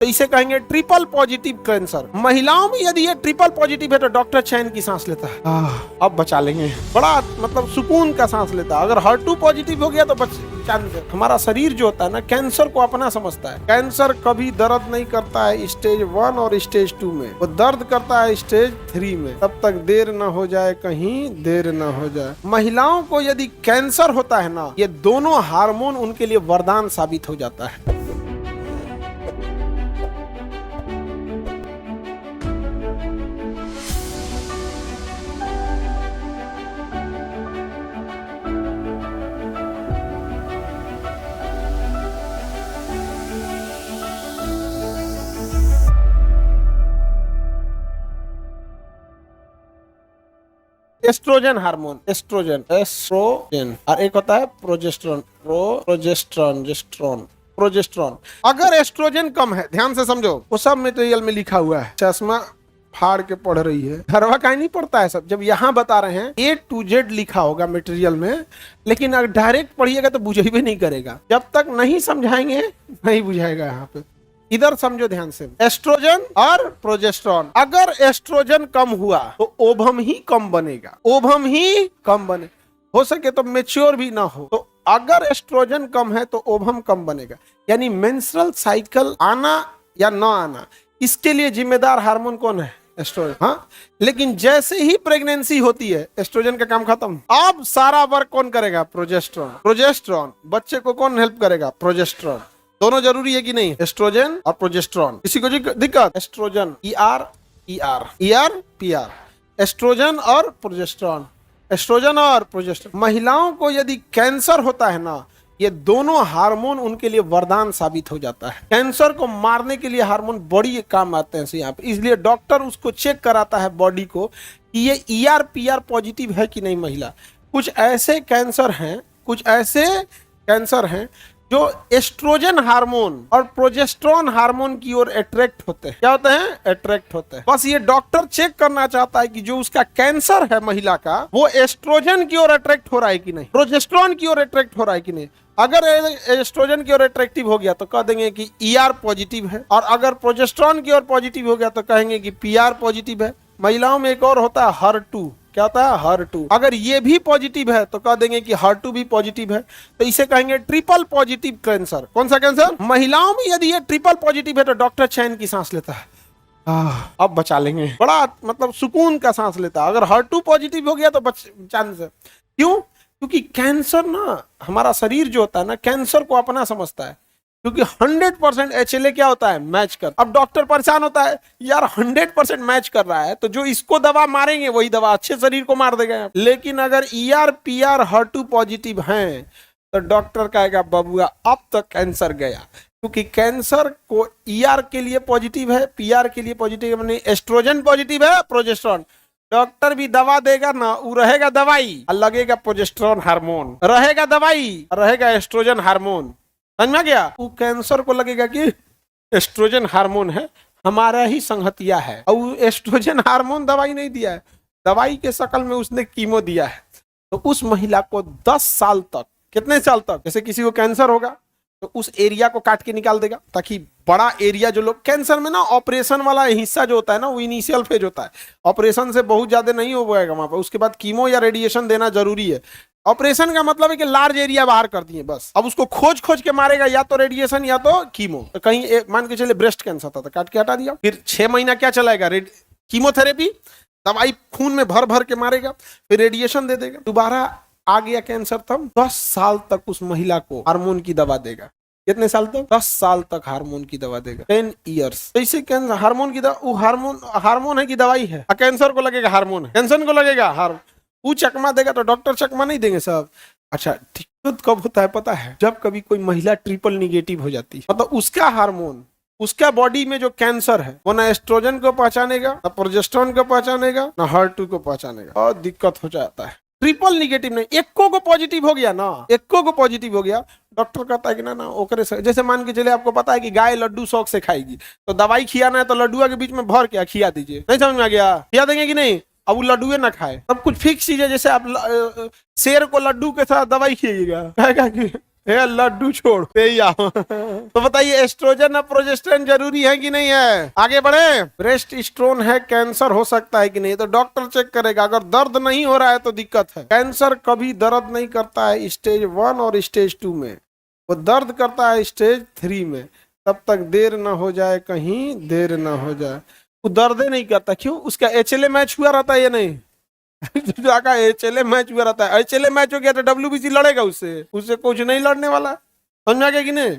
तो इसे कहेंगे ट्रिपल पॉजिटिव कैंसर। महिलाओं में यदि ये ट्रिपल पॉजिटिव है तो डॉक्टर चैन की सांस लेता है, अब बचा लेंगे, बड़ा मतलब सुकून का सांस लेता है। अगर HER2 पॉजिटिव हो गया तो हमारा शरीर जो होता है ना, कैंसर को अपना समझता है। कैंसर कभी दर्द नहीं करता है स्टेज 1 और स्टेज 2 में, वो दर्द करता है स्टेज 3 में। तब तक देर न हो जाए, कहीं देर न हो जाए। महिलाओं को यदि कैंसर होता है ना, ये दोनों हार्मोन उनके लिए वरदान साबित हो जाता है। एस्ट्रोजन हार्मोन, एस्ट्रोजन और एक होता है प्रोजेस्टेरॉन, प्रोजेस्टेरॉन। अगर एस्ट्रोजन कम है, ध्यान से समझो, वो सब मटेरियल में लिखा हुआ है। चश्मा फाड़ के पढ़ रही है, घरवा का नहीं पढ़ता है सब। जब यहाँ बता रहे हैं A to Z लिखा होगा मटेरियल में, लेकिन अगर डायरेक्ट पढ़िएगा तो बुझेबे नहीं करेगा। जब तक नहीं समझाएंगे नहीं बुझाएगा। यहाँ पे इधर समझो ध्यान से, एस्ट्रोजन और प्रोजेस्टेरॉन। अगर एस्ट्रोजन कम हुआ तो ओवम ही कम बनेगा, ओवम ही कम बने, हो सके तो मेच्योर भी ना हो। तो अगर एस्ट्रोजन कम है तो ओवम कम बनेगा, यानी मेंस्ट्रुअल साइकिल आना या ना आना, इसके लिए जिम्मेदार हार्मोन कौन है? एस्ट्रोजन। हाँ, लेकिन जैसे ही प्रेगनेंसी होती है एस्ट्रोजन का काम खत्म। अब सारा वर्क कौन करेगा? प्रोजेस्टेरॉन। बच्चे को कौन हेल्प करेगा? प्रोजेस्टेरॉन। दोनों जरूरी है कि नहीं? एस्ट्रोजन और प्रोजेस्टेरॉन। किसी को दिक्कत? एस्ट्रोजन ER PR, एस्ट्रोजन और प्रोजेस्टेरॉन, एस्ट्रोजन और प्रोजेस्टेरॉन। महिलाओं को यदि कैंसर होता है ना, ये दोनों हार्मोन उनके लिए वरदान साबित हो जाता है। कैंसर को मारने के लिए हार्मोन बड़ी काम आते हैं यहाँ पे, इसलिए डॉक्टर उसको चेक कराता है बॉडी को कि ये ER PR पॉजिटिव है कि नहीं महिला। कुछ ऐसे कैंसर हैं जो एस्ट्रोजन हार्मोन और प्रोजेस्टेरॉन हार्मोन की ओर अट्रैक्ट होते हैं। क्या होते हैं? अट्रैक्ट होते हैं। बस ये डॉक्टर चेक करना चाहता है कि जो उसका कैंसर है महिला का, वो एस्ट्रोजन की ओर अट्रैक्ट हो रहा है कि नहीं, प्रोजेस्टेरॉन की ओर अट्रैक्ट हो रहा है कि नहीं। अगर एस्ट्रोजन की ओर अट्रैक्टिव हो गया तो कह देंगे कि ER पॉजिटिव है, और अगर प्रोजेस्टेरॉन की ओर पॉजिटिव हो गया तो कहेंगे कि PR पॉजिटिव है। महिलाओं में एक और होता है HER2। क्या होता है? HER2। अगर ये भी पॉजिटिव है तो कह देंगे कि HER2 भी पॉजिटिव है, तो इसे कहेंगे ट्रिपल पॉजिटिव कैंसर। कौन सा कैंसर? महिलाओं में यदि ये ट्रिपल पॉजिटिव है तो डॉक्टर चैन की सांस लेता है, अब बचा लेंगे, बड़ा मतलब सुकून का सांस लेता है। अगर HER2 पॉजिटिव हो गया तो चांस है। क्यों? क्योंकि कैंसर ना, हमारा शरीर जो होता है ना, कैंसर को अपना समझता है। क्योंकि 100% HLA क्या होता है? मैच कर। अब डॉक्टर परेशान होता है, यार 100% मैच कर रहा है तो जो इसको दवा मारेंगे वही दवा अच्छे शरीर को मार देगा। लेकिन अगर ER PR HER2 पॉजिटिव हैं तो डॉक्टर कहेगा बबुआ अब तक कैंसर गया। क्योंकि कैंसर को ER के लिए पॉजिटिव है, PR के लिए पॉजिटिव नहीं, एस्ट्रोजन पॉजिटिव है, प्रोजेस्टेरॉन। डॉक्टर भी दवा देगा ना, वो रहेगा दवाई और लगेगा प्रोजेस्टेरॉन हार्मोन, रहेगा दवाई और रहेगा एस्ट्रोजन हार्मोन। समझ में गया? वो कैंसर को लगेगा कि एस्ट्रोजन हार्मोन है, हमारा ही संगतिया है, और एस्ट्रोजन हार्मोन दवाई नहीं दिया है, दवाई के शक्ल में उसने कीमो दिया है। तो उस महिला को 10 साल तक, कितने साल तक, जैसे किसी को कैंसर होगा तो उस एरिया को काट के निकाल देगा, ताकि बड़ा एरिया, जो लोग कैंसर में ना ऑपरेशन वाला हिस्सा जो होता है ना, वो इनिशियल फेज होता है, ऑपरेशन से बहुत ज्यादा नहीं हो पाएगा वहां पर, उसके बाद कीमो या रेडिएशन देना जरूरी है। ऑपरेशन का मतलब है कि लार्ज एरिया बाहर कर दिए बस। अब उसको खोज के मारेगा, या तो रेडिएशन या तो कीमो। तो कहीं मान के चले ब्रेस्ट कैंसर था तो काट के हटा दिया, फिर 6 महीना क्या चलाएगा? कीमोथेरेपी, दवाई खून में भर भर के मारेगा, फिर रेडिएशन दे देगा, दोबारा आ गया कैंसर। तब 10 साल तक उस महिला को हार्मोन की दवा देगा। कितने साल तक? 10 साल तक हार्मोन की दवा देगा, 10 ईयर्स। ऐसे कैंसर हार्मोन की दवा, वो हार्मोन है कि दवाई है? कैंसर को लगेगा हार्मोन है, कैंसर को लगेगा वो चकमा देगा तो डॉक्टर चकमा नहीं देंगे सब। अच्छा, दिक्कत कब होता है पता है? जब कभी कोई महिला ट्रिपल निगेटिव हो जाती है, मतलब उसका हार्मोन, उसका बॉडी में जो कैंसर है वो ना एस्ट्रोजन को पहचानेगा, ना प्रोजेस्टेरॉन को पहचानेगा, ना HER2 को पहचानेगा, और दिक्कत हो जाता है। ट्रिपल निगेटिव नहीं, एक्को को पॉजिटिव हो गया ना, एक्को को पॉजिटिव हो गया, डॉक्टर कहता है कि ना ओकरे से, जैसे मान के चले आपको पता है कि गाय लड्डू शौक से खाएगी, तो दवाई खियाना है तो लड्डुआ के बीच में भर के खिया दीजिए। नहीं समझ में आ गया? खिया देंगे कि नहीं? अब वो लड्डुए ना खाए, सब कुछ फिक्स चीज है। जैसे आप शेर को लड्डू के साथ दवाई खिएगा, कहेगा कि हे लड्डू छोड़ पे ही आओ। तो बताइए एस्ट्रोजन और प्रोजेस्टेरोन जरूरी है कि नहीं है? आगे बढ़े। ब्रेस्ट स्टोन है, कैंसर हो सकता है कि नहीं? तो डॉक्टर चेक करेगा। अगर दर्द नहीं हो रहा है तो दिक्कत है। कैंसर कभी दर्द नहीं करता है स्टेज 1 और स्टेज 2 में, वो दर्द करता है स्टेज 3 में। तब तक देर ना हो जाए, कहीं देर ना हो जाए। वो दर्द नहीं करता, क्यों? उसका HLA मैच हुआ रहता है या नहीं? जाका HLA मैच हुआ रहता है। HLA मैच हो गया तो WBC लड़ेगा उससे? उससे कुछ नहीं लड़ने वाला। समझा गया कि नहीं?